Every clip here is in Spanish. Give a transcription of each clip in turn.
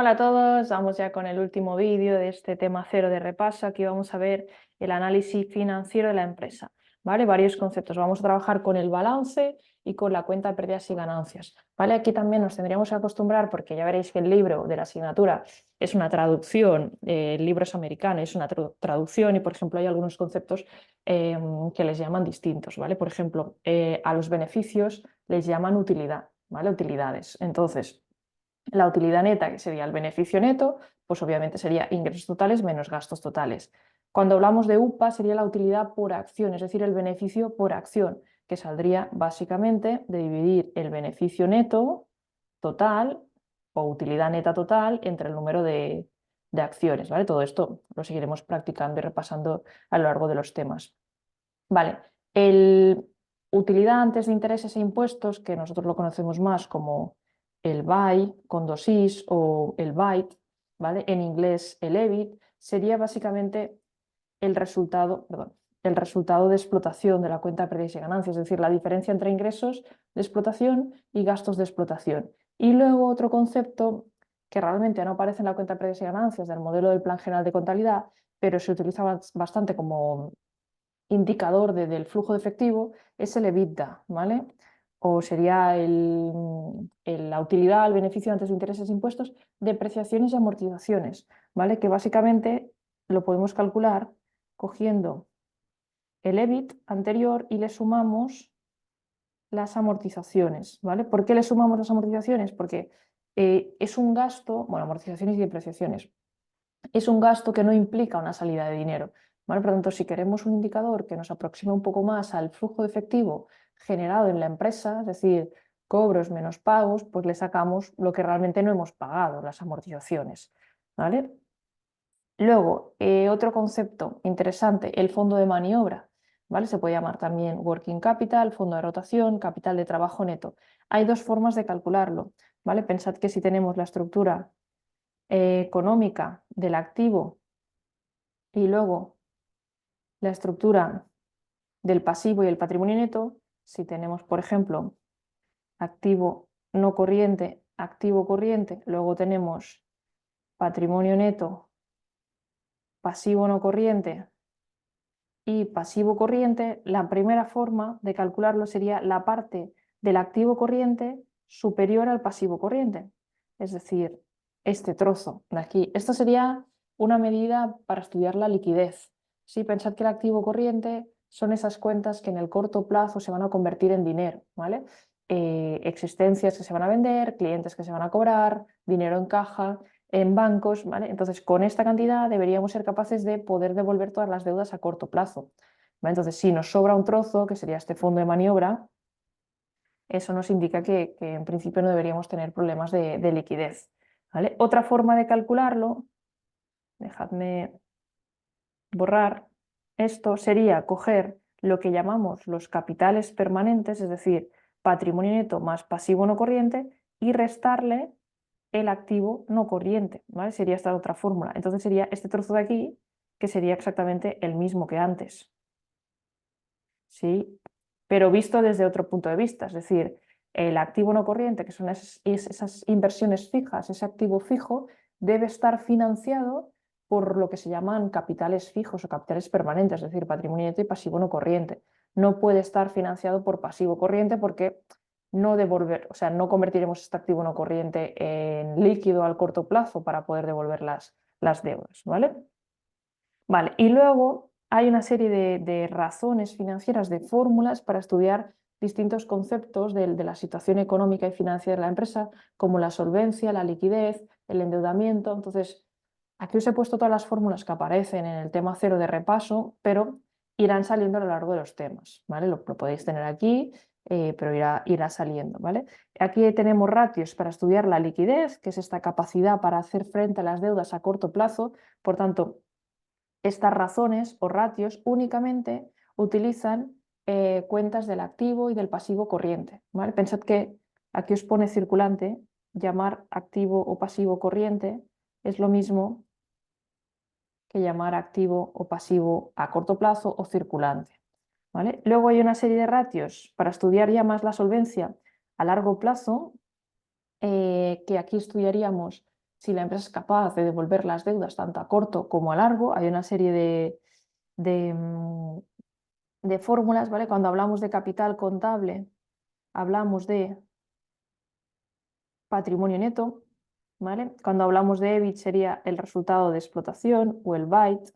Hola a todos, vamos ya con el último vídeo de este tema cero de repaso. Aquí vamos a ver el análisis financiero de la empresa, ¿vale? Varios conceptos. Vamos a trabajar con el balance y con la cuenta de pérdidas y ganancias, ¿vale? Aquí también nos tendríamos que acostumbrar, porque ya veréis que el libro de la asignatura es una traducción, el libro es americano, es una traducción y, por ejemplo, hay algunos conceptos que les llaman distintos, ¿vale? Por ejemplo, a los beneficios les llaman utilidad, ¿vale? Utilidades. Entonces, la utilidad neta, que sería el beneficio neto, pues obviamente sería ingresos totales menos gastos totales. Cuando hablamos de UPA sería la utilidad por acción, es decir, el beneficio por acción, que saldría básicamente de dividir el beneficio neto total o utilidad neta total entre el número de acciones, ¿vale? Todo esto lo seguiremos practicando y repasando a lo largo de los temas. Vale, el utilidad antes de intereses e impuestos, que nosotros lo conocemos más como el BAI con dos Is o el BAIT, ¿vale? En inglés el EBIT, sería básicamente el resultado, perdón, el resultado de explotación de la cuenta de pérdidas y ganancias, es decir, la diferencia entre ingresos de explotación y gastos de explotación. Y luego otro concepto que realmente no aparece en la cuenta de pérdidas y ganancias del modelo del Plan General de Contabilidad, pero se utiliza bastante como indicador del flujo de efectivo, es el EBITDA, ¿vale? O sería la utilidad, el beneficio antes de intereses e impuestos, depreciaciones y amortizaciones, ¿vale? Que básicamente lo podemos calcular cogiendo el EBIT anterior y le sumamos las amortizaciones, ¿vale? ¿Por qué le sumamos las amortizaciones? Porque es un gasto, bueno, amortizaciones y depreciaciones, es un gasto que no implica una salida de dinero, ¿vale? Por lo tanto, si queremos un indicador que nos aproxime un poco más al flujo de efectivo generado en la empresa, es decir, cobros menos pagos, pues le sacamos lo que realmente no hemos pagado, las amortizaciones, ¿vale? Luego, otro concepto interesante, el fondo de maniobra, ¿vale? Se puede llamar también working capital, fondo de rotación, capital de trabajo neto. Hay dos formas de calcularlo, ¿vale? Pensad que si tenemos la estructura económica del activo y luego la estructura del pasivo y el patrimonio neto, si tenemos, por ejemplo, activo no corriente, activo corriente, luego tenemos patrimonio neto, pasivo no corriente y pasivo corriente, la primera forma de calcularlo sería la parte del activo corriente superior al pasivo corriente, es decir, este trozo de aquí. Esto sería una medida para estudiar la liquidez. Sí, pensad que el activo corriente son esas cuentas que en el corto plazo se van a convertir en dinero, ¿vale? Existencias que se van a vender, clientes que se van a cobrar, dinero en caja, en bancos, ¿vale? Entonces, con esta cantidad deberíamos ser capaces de poder devolver todas las deudas a corto plazo, ¿vale? Entonces, si nos sobra un trozo, que sería este fondo de maniobra, eso nos indica que en principio no deberíamos tener problemas de liquidez, ¿vale? Otra forma de calcularlo, dejadme borrar, esto sería coger lo que llamamos los capitales permanentes, es decir, patrimonio neto más pasivo no corriente, y restarle el activo no corriente, ¿vale? Sería esta otra fórmula. Entonces sería este trozo de aquí, que sería exactamente el mismo que antes, ¿sí? Pero visto desde otro punto de vista, es decir, el activo no corriente, que son esas inversiones fijas, ese activo fijo, debe estar financiado por lo que se llaman capitales fijos o capitales permanentes, es decir, patrimonio neto y pasivo no corriente. No puede estar financiado por pasivo corriente porque o sea, no convertiremos este activo no corriente en líquido al corto plazo para poder devolver las deudas, ¿vale? Vale, y luego hay una serie de razones financieras, de fórmulas para estudiar distintos conceptos de la situación económica y financiera de la empresa, como la solvencia, la liquidez, el endeudamiento. Entonces, aquí os he puesto todas las fórmulas que aparecen en el tema cero de repaso, pero irán saliendo a lo largo de los temas, ¿vale? Lo podéis tener aquí, pero irá saliendo, ¿vale? Aquí tenemos ratios para estudiar la liquidez, que es esta capacidad para hacer frente a las deudas a corto plazo. Por tanto, estas razones o ratios únicamente utilizan cuentas del activo y del pasivo corriente, ¿vale? Pensad que aquí os pone circulante, llamar activo o pasivo corriente es lo mismo que llamar activo o pasivo a corto plazo o circulante, ¿vale? Luego hay una serie de ratios para estudiar ya más la solvencia a largo plazo, que aquí estudiaríamos si la empresa es capaz de devolver las deudas tanto a corto como a largo. Hay una serie de fórmulas, ¿vale? Cuando hablamos de capital contable, hablamos de patrimonio neto, ¿vale? Cuando hablamos de EBIT sería el resultado de explotación o el BIT,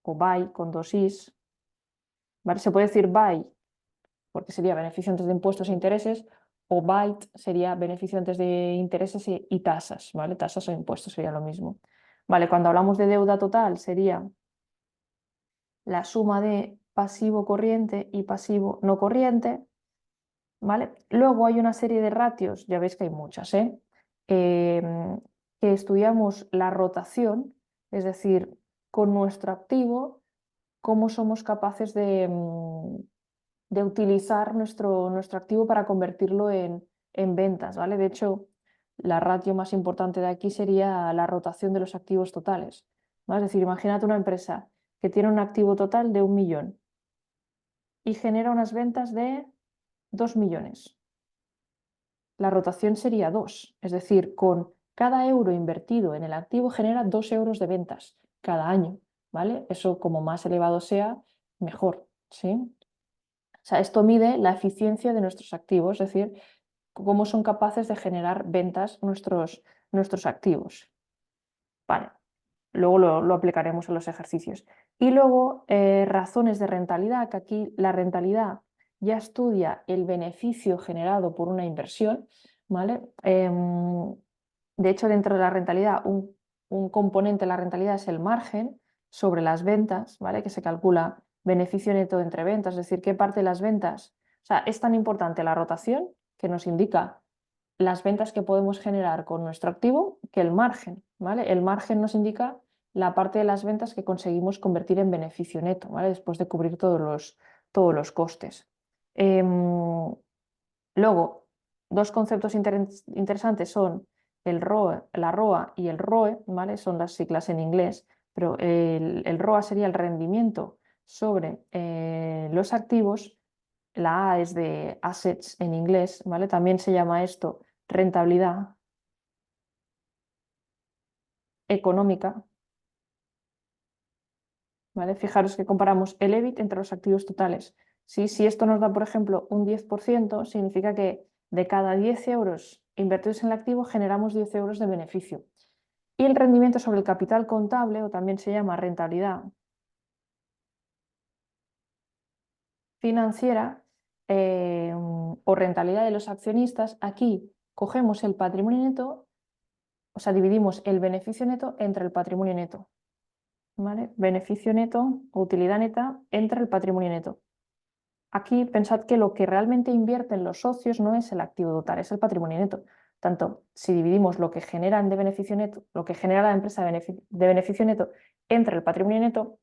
o BI con dos Is, ¿vale? Se puede decir BI porque sería beneficio antes de impuestos e intereses, o BIT sería beneficio antes de intereses y tasas, ¿vale? Tasas o impuestos sería lo mismo. Vale, cuando hablamos de deuda total sería la suma de pasivo corriente y pasivo no corriente, ¿vale? Luego hay una serie de ratios, ya veis que hay muchas, que estudiamos la rotación, es decir, con nuestro activo, cómo somos capaces de utilizar nuestro activo para convertirlo en ventas, ¿vale? De hecho, la ratio más importante de aquí sería la rotación de los activos totales, ¿vale? Es decir, imagínate una empresa que tiene un activo total de 1 millón y genera unas ventas de 2 millones. La rotación sería 2, es decir, con cada euro invertido en el activo genera 2 euros de ventas cada año, ¿vale? Eso como más elevado sea, mejor, ¿sí? O sea, esto mide la eficiencia de nuestros activos, es decir, cómo son capaces de generar ventas nuestros activos. Vale, luego lo aplicaremos en los ejercicios. Y luego, razones de rentabilidad, que aquí la rentabilidad ya estudia el beneficio generado por una inversión, ¿vale? De hecho, dentro de la rentabilidad, un componente de la rentabilidad es el margen sobre las ventas, ¿vale? Que se calcula beneficio neto entre ventas, es decir, qué parte de las ventas. O sea, es tan importante la rotación, que nos indica las ventas que podemos generar con nuestro activo, que el margen, ¿vale? El margen nos indica la parte de las ventas que conseguimos convertir en beneficio neto, ¿vale? Después de cubrir todos los costes. Luego, dos conceptos interesantes son el ROE, la ROA y el ROE, ¿vale? Son las siglas en inglés, pero el ROA sería el rendimiento sobre los activos. La A es de assets en inglés, ¿vale? También se llama esto rentabilidad económica, ¿vale? Fijaros que comparamos el EBIT entre los activos totales. ¿Sí? Si esto nos da, por ejemplo, un 10%, significa que de cada 10 euros invertidos en el activo generamos 10 euros de beneficio. Y el rendimiento sobre el capital contable, o también se llama rentabilidad financiera o rentabilidad de los accionistas, aquí cogemos el patrimonio neto, o sea, dividimos el beneficio neto entre el patrimonio neto. ¿Vale? Beneficio neto o utilidad neta entre el patrimonio neto. Aquí pensad que lo que realmente invierten los socios no es el activo total, es el patrimonio neto. Tanto, si dividimos lo que generan de beneficio neto, lo que genera la empresa de beneficio neto entre el patrimonio neto,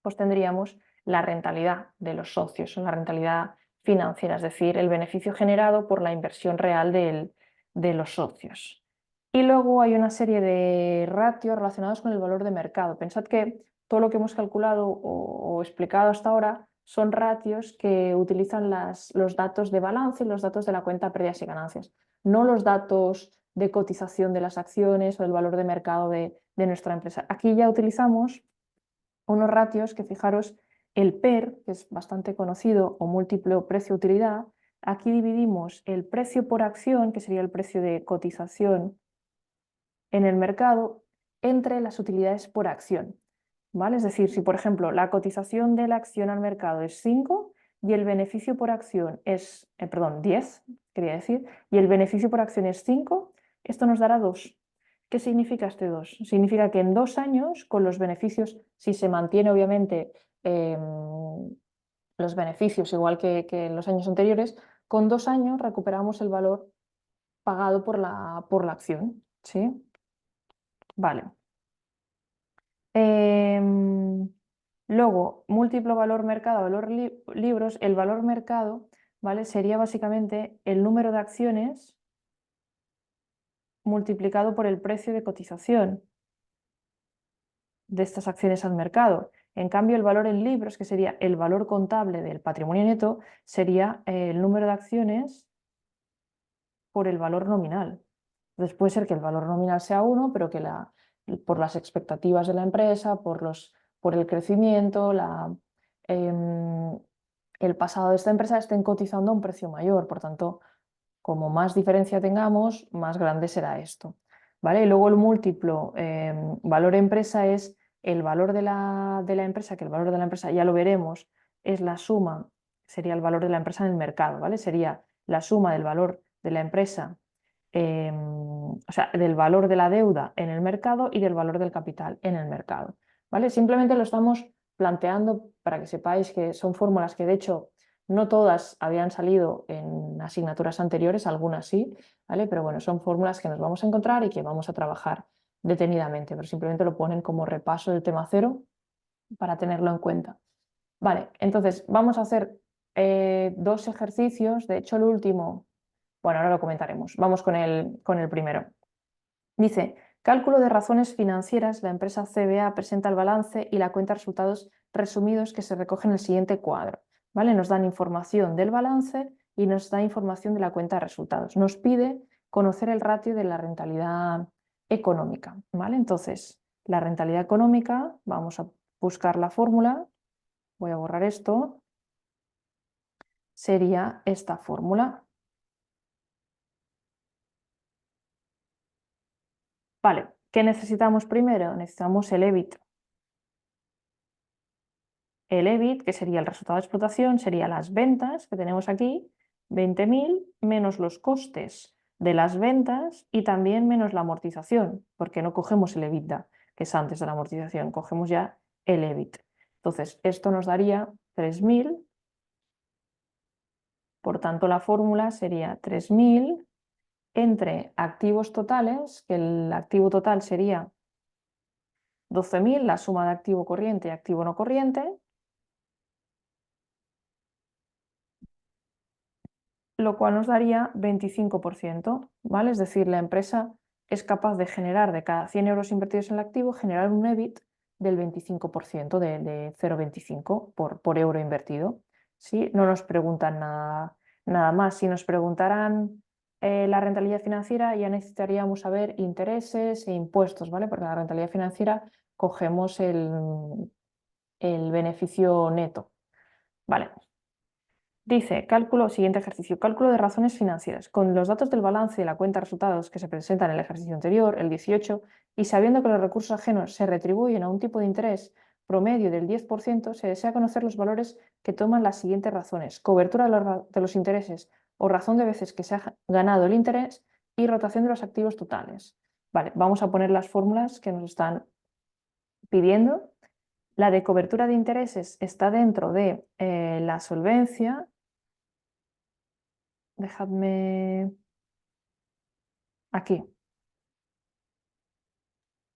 pues tendríamos la rentabilidad de los socios, la rentabilidad financiera, es decir, el beneficio generado por la inversión real de los socios. Y luego hay una serie de ratios relacionados con el valor de mercado. Pensad que todo lo que hemos calculado o explicado hasta ahora son ratios que utilizan los datos de balance y los datos de la cuenta de pérdidas y ganancias, no los datos de cotización de las acciones o del valor de mercado de nuestra empresa. Aquí ya utilizamos unos ratios que, fijaros, el PER, que es bastante conocido, o múltiplo precio-utilidad. Aquí dividimos el precio por acción, que sería el precio de cotización en el mercado, entre las utilidades por acción, ¿vale? Es decir, si por ejemplo la cotización de la acción al mercado es 5 y el beneficio por acción es, 10, quería decir, y el beneficio por acción es 5, esto nos dará 2. ¿Qué significa este 2? Significa que en 2 años, con los beneficios, si se mantiene obviamente los beneficios igual que en los años anteriores, con 2 años recuperamos el valor pagado por la acción, ¿sí? Vale. Luego, múltiplo valor mercado, valor libros. El valor mercado, ¿vale? Sería básicamente el número de acciones multiplicado por el precio de cotización de estas acciones al mercado. En cambio, el valor en libros, que sería el valor contable del patrimonio neto, sería el número de acciones por el valor nominal. Entonces puede ser que el valor nominal sea 1, pero que por las expectativas de la empresa, por el crecimiento, el pasado de esta empresa estén cotizando a un precio mayor. Por tanto, como más diferencia tengamos, más grande será esto. ¿Vale? Y luego el múltiplo valor empresa es el valor de la empresa, que el valor de la empresa ya lo veremos, es la suma, sería el valor de la empresa en el mercado, ¿vale? Sería la suma del valor de la empresa, o sea, del valor de la deuda en el mercado y del valor del capital en el mercado, ¿vale? Simplemente lo estamos planteando para que sepáis que son fórmulas que de hecho no todas habían salido en asignaturas anteriores, algunas sí, ¿vale? Pero bueno, son fórmulas que nos vamos a encontrar y que vamos a trabajar detenidamente, pero simplemente lo ponen como repaso del tema cero para tenerlo en cuenta. Vale, entonces vamos a hacer dos ejercicios, de hecho el último, bueno, ahora lo comentaremos, vamos con el primero. Dice, cálculo de razones financieras, la empresa CBA presenta el balance y la cuenta de resultados resumidos que se recogen en el siguiente cuadro. ¿Vale? Nos dan información del balance y nos da información de la cuenta de resultados. Nos pide conocer el ratio de la rentabilidad económica. ¿Vale? Entonces, la rentabilidad económica, vamos a buscar la fórmula, voy a borrar esto, sería esta fórmula. Vale, ¿qué necesitamos primero? Necesitamos el EBIT. El EBIT, que sería el resultado de explotación, sería las ventas que tenemos aquí, 20.000 menos los costes de las ventas y también menos la amortización, porque no cogemos el EBITDA, que es antes de la amortización, cogemos ya el EBIT. Entonces, esto nos daría 3.000, por tanto la fórmula sería 3.000 entre activos totales, que el activo total sería 12.000, la suma de activo corriente y activo no corriente, lo cual nos daría 25%, ¿vale? Es decir, la empresa es capaz de generar de cada 100 euros invertidos en el activo, generar un EBIT del 25%, de 0,25 por euro invertido. ¿Sí? No nos preguntan nada más. Si nos preguntaran la rentabilidad financiera, ya necesitaríamos saber intereses e impuestos, ¿vale? Porque la rentabilidad financiera cogemos el beneficio neto. Vale. Dice, siguiente ejercicio, cálculo de razones financieras. Con los datos del balance y la cuenta de resultados que se presentan en el ejercicio anterior, el 18, y sabiendo que los recursos ajenos se retribuyen a un tipo de interés promedio del 10%, se desea conocer los valores que toman las siguientes razones: cobertura de los intereses o razón de veces que se ha ganado el interés y rotación de los activos totales. Vale, vamos a poner las fórmulas que nos están pidiendo. La de cobertura de intereses está dentro de la solvencia. Dejadme aquí.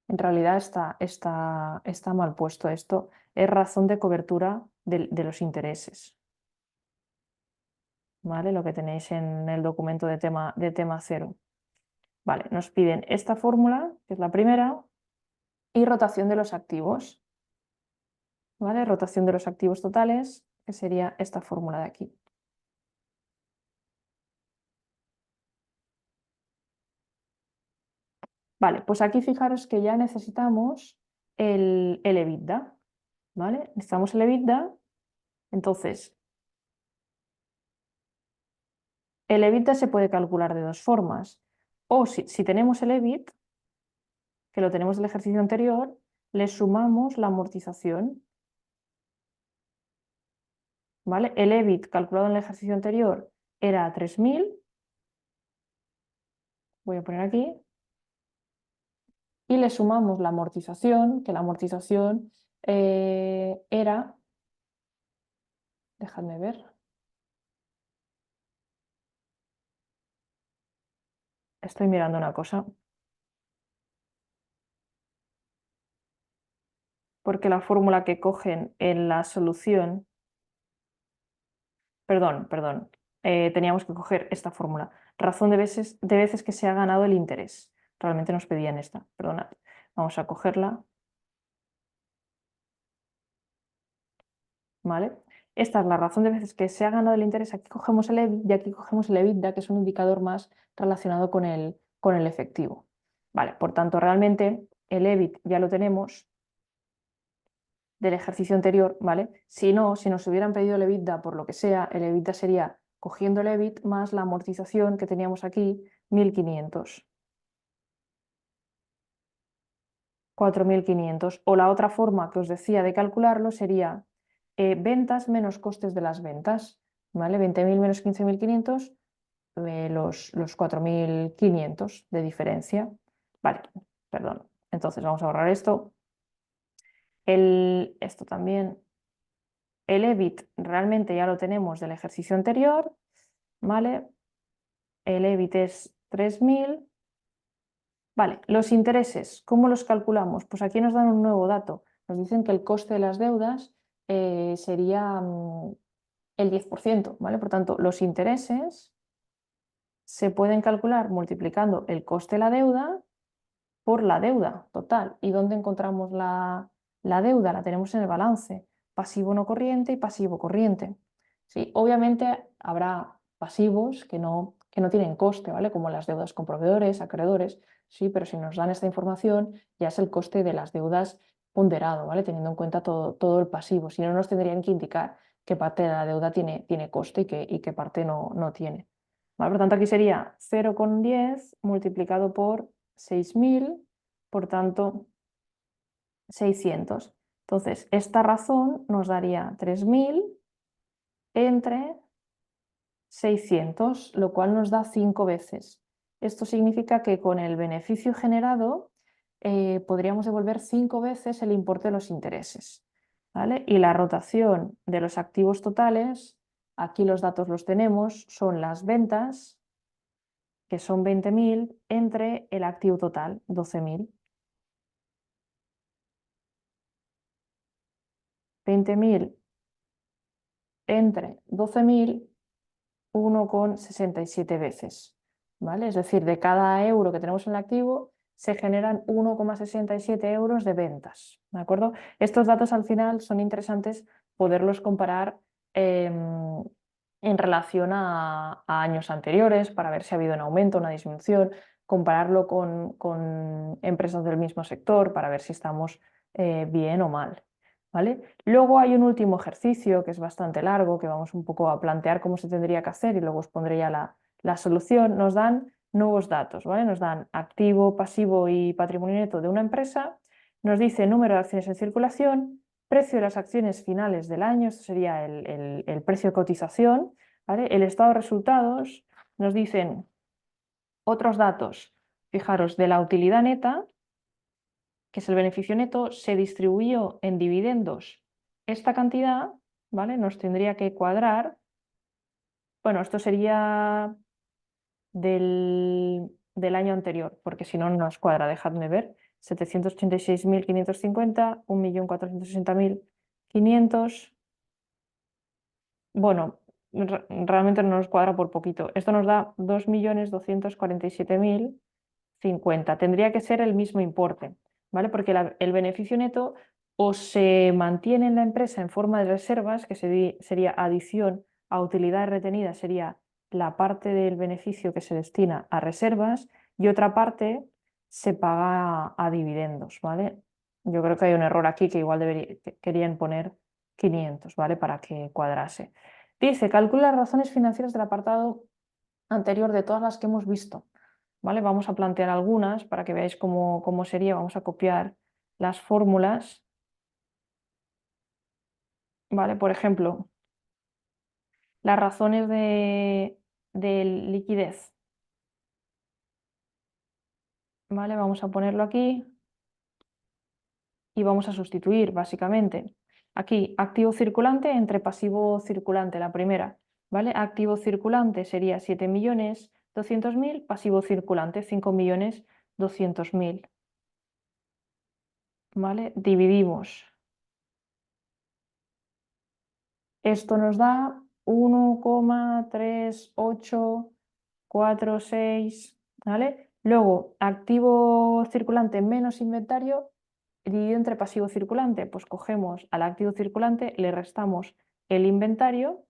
En realidad está mal puesto esto. Es razón de cobertura de los intereses. ¿Vale? Lo que tenéis en el documento de tema cero. Vale, nos piden esta fórmula, que es la primera, y rotación de los activos. ¿Vale? Rotación de los activos totales, que sería esta fórmula de aquí. Vale, pues aquí fijaros que ya necesitamos el EBITDA. ¿Vale? Necesitamos el EBITDA. Entonces, el EBITDA se puede calcular de dos formas. O si tenemos el EBIT, que lo tenemos del ejercicio anterior, le sumamos la amortización. ¿Vale? El EBIT calculado en el ejercicio anterior era 3.000. Voy a poner aquí. Y le sumamos la amortización, que la amortización era, dejadme ver, estoy mirando una cosa, porque la fórmula que cogen en la solución, perdón, teníamos que coger esta fórmula, razón de veces que se ha ganado el interés. Realmente nos pedían esta, perdonad. Vamos a cogerla, ¿vale? Esta es la razón de veces que se ha ganado el interés. Aquí cogemos el EBIT y aquí cogemos el EBITDA, que es un indicador más relacionado con el con el efectivo. Vale, por tanto, realmente el EBIT ya lo tenemos del ejercicio anterior, ¿vale? Si no, si nos hubieran pedido el EBITDA por lo que sea, el EBITDA sería cogiendo el EBIT más la amortización que teníamos aquí, 1.500. 4.500. O la otra forma que os decía de calcularlo sería ventas menos costes de las ventas, ¿vale? 20.000 menos 15.500, los 4.500 de diferencia. Vale, perdón. Entonces vamos a borrar esto. Esto también. El EBIT realmente ya lo tenemos del ejercicio anterior, ¿vale? El EBIT es 3.000. Vale, los intereses, ¿cómo los calculamos? Pues aquí nos dan un nuevo dato. Nos dicen que el coste de las deudas sería el 10%, ¿vale? Por tanto, los intereses se pueden calcular multiplicando el coste de la deuda por la deuda total. ¿Y dónde encontramos la deuda? La tenemos en el balance, pasivo no corriente y pasivo corriente. ¿Sí? Obviamente habrá pasivos que no tienen coste, ¿vale? Como las deudas con proveedores, acreedores, sí, pero si nos dan esta información ya es el coste de las deudas ponderado, ¿vale? Teniendo en cuenta todo el pasivo. Si no, nos tendrían que indicar qué parte de la deuda tiene coste y qué parte no tiene. ¿Vale? Por tanto, aquí sería 0,10 multiplicado por 6.000, por tanto, 600. Entonces, esta razón nos daría 3.000 entre 600, lo cual nos da 5 veces. Esto significa que con el beneficio generado podríamos devolver 5 veces el importe de los intereses, ¿vale? Y la rotación de los activos totales, aquí los datos los tenemos, son las ventas, que son 20.000, entre el activo total, 12.000. 20.000 entre 12.000, 1,67 veces, ¿vale? Es decir, de cada euro que tenemos en el activo se generan 1,67 euros de ventas, ¿de acuerdo? Estos datos al final son interesantes poderlos comparar en relación a años anteriores para ver si ha habido un aumento, una disminución, compararlo con empresas del mismo sector para ver si estamos bien o mal, ¿vale? Luego hay un último ejercicio que es bastante largo, que vamos un poco a plantear cómo se tendría que hacer y luego os pondré ya la solución. Nos dan nuevos datos, ¿vale? Nos dan activo, pasivo y patrimonio neto de una empresa, nos dice número de acciones en circulación, precio de las acciones finales del año, esto sería el precio de cotización, ¿vale? El estado de resultados, nos dicen otros datos, fijaros, de la utilidad neta, que es el beneficio neto, se distribuyó en dividendos esta cantidad, ¿vale? Nos tendría que cuadrar, bueno, esto sería del año anterior, porque si no, no nos cuadra, dejadme ver, 786.550, 1.460.500, bueno, realmente no nos cuadra por poquito. Esto nos da 2.247.050. Tendría que ser el mismo importe, ¿vale? Porque el beneficio neto o se mantiene en la empresa en forma de reservas, que sería adición a utilidades retenidas, sería la parte del beneficio que se destina a reservas y otra parte se paga a dividendos, ¿vale? Yo creo que hay un error aquí que igual querían poner 500, ¿vale? Para que cuadrase. Dice, calcula las razones financieras del apartado anterior de todas las que hemos visto, ¿vale? Vamos a plantear algunas para que veáis cómo sería. Vamos a copiar las fórmulas, ¿vale? Por ejemplo, las razones de liquidez, ¿vale? Vamos a ponerlo aquí y vamos a sustituir, básicamente. Aquí, activo circulante entre pasivo circulante, la primera, ¿vale? Activo circulante sería 7.200.000, pasivo circulante 5.200.000, ¿vale? Dividimos. Esto nos da 1,3846, ¿vale? Luego, activo circulante menos inventario dividido entre pasivo circulante. Pues cogemos al activo circulante, le restamos el inventario,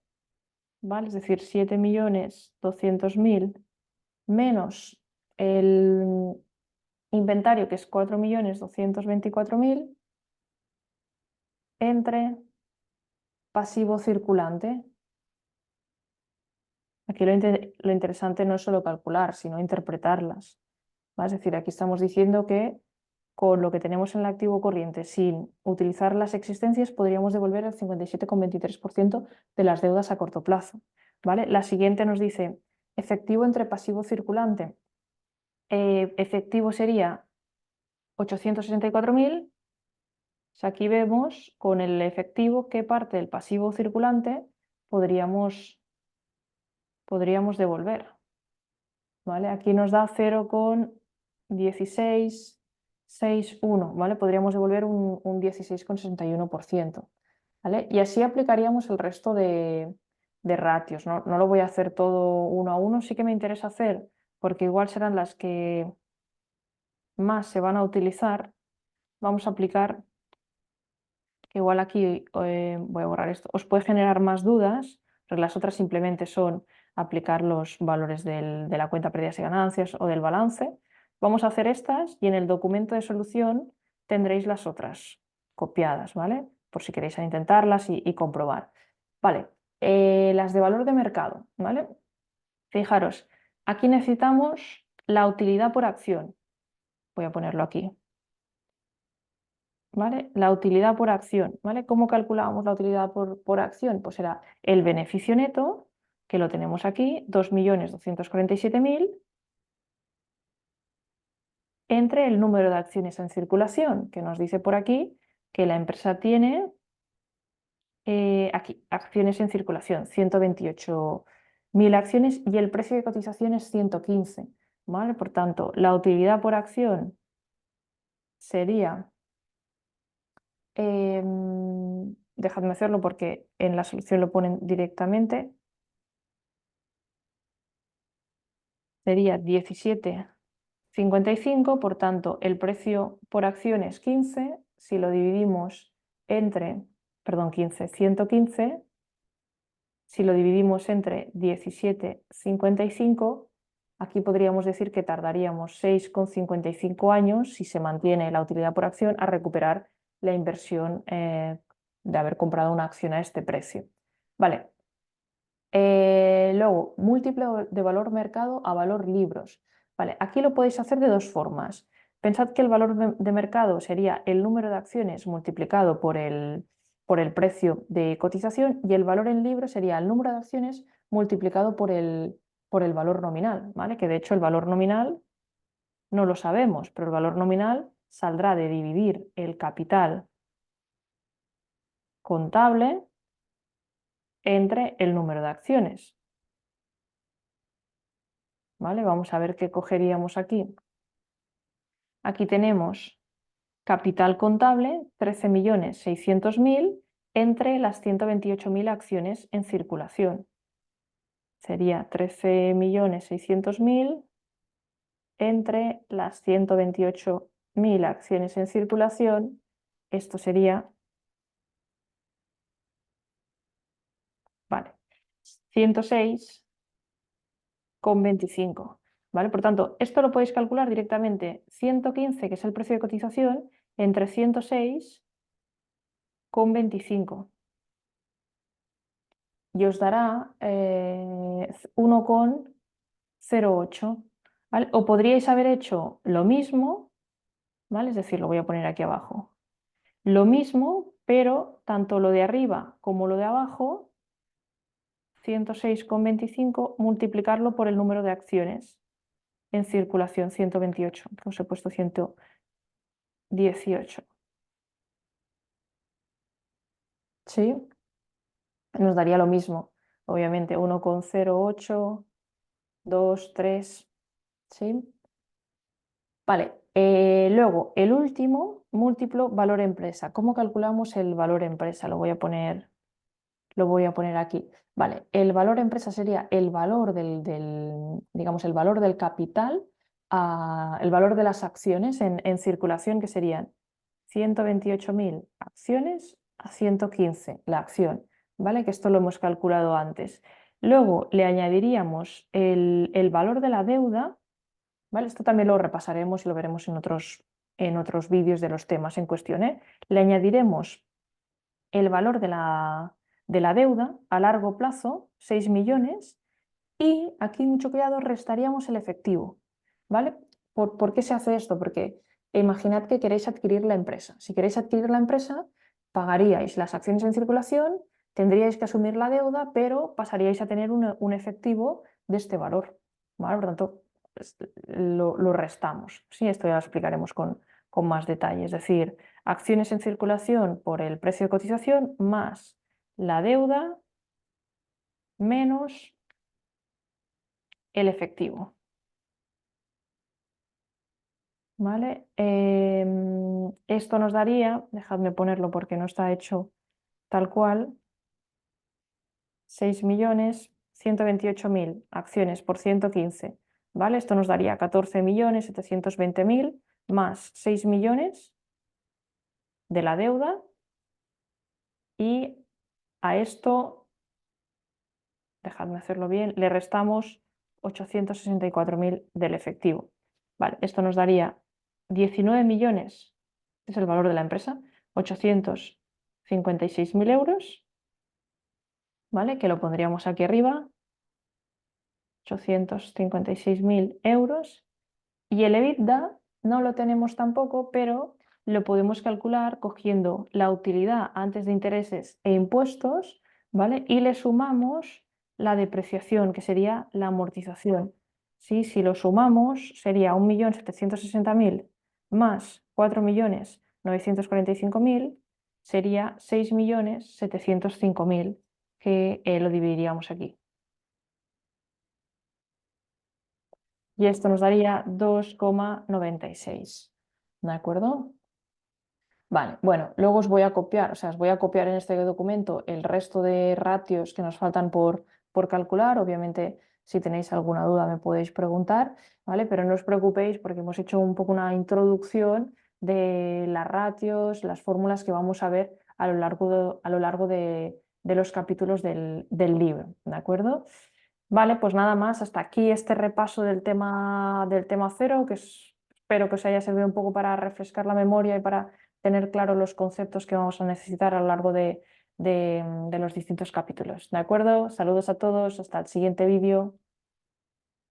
¿vale? Es decir, 7.200.000 menos el inventario, que es 4.224.000, entre pasivo circulante. Aquí lo interesante no es solo calcular, sino interpretarlas. Es decir, aquí estamos diciendo que con lo que tenemos en el activo corriente, sin utilizar las existencias, podríamos devolver el 57,23% de las deudas a corto plazo. ¿Vale? La siguiente nos dice efectivo entre pasivo circulante. Efectivo sería 864.000. Aquí vemos con el efectivo qué parte del pasivo circulante podríamos devolver. ¿Vale? Aquí nos da 0,1661, ¿vale? Podríamos devolver un 16,61%, ¿vale? Y así aplicaríamos el resto de ratios, ¿no? No lo voy a hacer todo uno a uno, sí que me interesa hacer, porque igual serán las que más se van a utilizar. Vamos a aplicar, que igual aquí voy a borrar esto, os puede generar más dudas, pero las otras simplemente son aplicar los valores de la cuenta pérdidas y ganancias o del balance. Vamos a hacer estas y en el documento de solución tendréis las otras copiadas, ¿vale? Por si queréis intentarlas y comprobar. Vale, las de valor de mercado, ¿vale? Fijaros, aquí necesitamos la utilidad por acción. Voy a ponerlo aquí. ¿Vale? La utilidad por acción, ¿vale? ¿Cómo calculábamos la utilidad por acción? Pues era el beneficio neto, que lo tenemos aquí, 2.247.000, entre el número de acciones en circulación, que nos dice por aquí que la empresa tiene, aquí, acciones en circulación, 128.000 acciones y el precio de cotización es 115, ¿vale? Por tanto, la utilidad por acción sería... dejadme hacerlo porque en la solución lo ponen directamente. Sería 17,55, por tanto, el precio por acción es 15. Si lo dividimos entre, perdón, 115, si lo dividimos entre 17,55, aquí podríamos decir que tardaríamos 6,55 años, si se mantiene la utilidad por acción, a recuperar la inversión de haber comprado una acción a este precio. Vale. Luego, múltiplo de valor mercado a valor libros. Vale, aquí lo podéis hacer de dos formas. Pensad que el valor de mercado sería el número de acciones multiplicado por el precio de cotización y el valor en libros sería el número de acciones multiplicado por el valor nominal, ¿vale? Que de hecho el valor nominal no lo sabemos, pero el valor nominal saldrá de dividir el capital contable entre el número de acciones. ¿Vale? Vamos a ver qué cogeríamos aquí. Aquí tenemos capital contable, 13.600.000 entre las 128.000 acciones en circulación. Sería 13.600.000 entre las 128.000 acciones en circulación. Esto sería, vale, 106,25. ¿Vale? Por tanto, esto lo podéis calcular directamente 115, que es el precio de cotización, entre 106,25. Y os dará 1,08. ¿Vale? O podríais haber hecho lo mismo, ¿vale? Es decir, lo voy a poner aquí abajo. Lo mismo, pero tanto lo de arriba como lo de abajo, 106,25, multiplicarlo por el número de acciones en circulación, 128, que os he puesto 118. ¿Sí? Nos daría lo mismo, obviamente, 1,08, 2, 3, ¿sí? Vale, luego el último, múltiplo valor empresa. ¿Cómo calculamos el valor empresa? Lo voy a poner aquí. Vale, el valor empresa sería el valor digamos, el valor del capital, el valor de las acciones en circulación, que serían 128.000 acciones a 115 la acción, ¿vale? Que esto lo hemos calculado antes. Luego le añadiríamos el valor de la deuda, ¿vale? Esto también lo repasaremos y lo veremos en otros vídeos de los temas en cuestión, ¿eh? Le añadiremos el valor de la deuda a largo plazo, 6 millones, y aquí, mucho cuidado, restaríamos el efectivo, ¿vale? ¿Por qué se hace esto? Porque imaginad que queréis adquirir la empresa. Si queréis adquirir la empresa, pagaríais las acciones en circulación, tendríais que asumir la deuda, pero pasaríais a tener un efectivo de este valor, ¿vale? Por tanto, lo restamos. Sí, esto ya lo explicaremos con más detalle. Es decir, acciones en circulación por el precio de cotización más la deuda menos el efectivo. ¿Vale? Esto nos daría, dejadme ponerlo porque no está hecho tal cual, 6.128.000 acciones por 115. ¿Vale? Esto nos daría 14.720.000 más 6 millones de la deuda, y a esto, dejadme hacerlo bien, le restamos 864.000 del efectivo. Vale, esto nos daría 19 millones, es el valor de la empresa, 856.000 euros, ¿vale? Que lo pondríamos aquí arriba, 856.000 euros. Y el EBITDA no lo tenemos tampoco, pero lo podemos calcular cogiendo la utilidad antes de intereses e impuestos, ¿vale? Y le sumamos la depreciación, que sería la amortización. ¿Sí? Si lo sumamos, sería 1.760.000 más 4.945.000, sería 6.705.000, que lo dividiríamos aquí. Y esto nos daría 2,96. ¿De acuerdo? Vale, bueno, luego os voy a copiar, o sea, os voy a copiar en este documento el resto de ratios que nos faltan por calcular. Obviamente, si tenéis alguna duda me podéis preguntar, ¿vale? Pero no os preocupéis porque hemos hecho un poco una introducción de las ratios, las fórmulas que vamos a ver a lo largo de los capítulos del libro, ¿de acuerdo? Vale, pues nada más, hasta aquí este repaso del tema cero, espero que os haya servido un poco para refrescar la memoria y para tener claro los conceptos que vamos a necesitar a lo largo de los distintos capítulos. ¿De acuerdo? Saludos a todos, hasta el siguiente vídeo.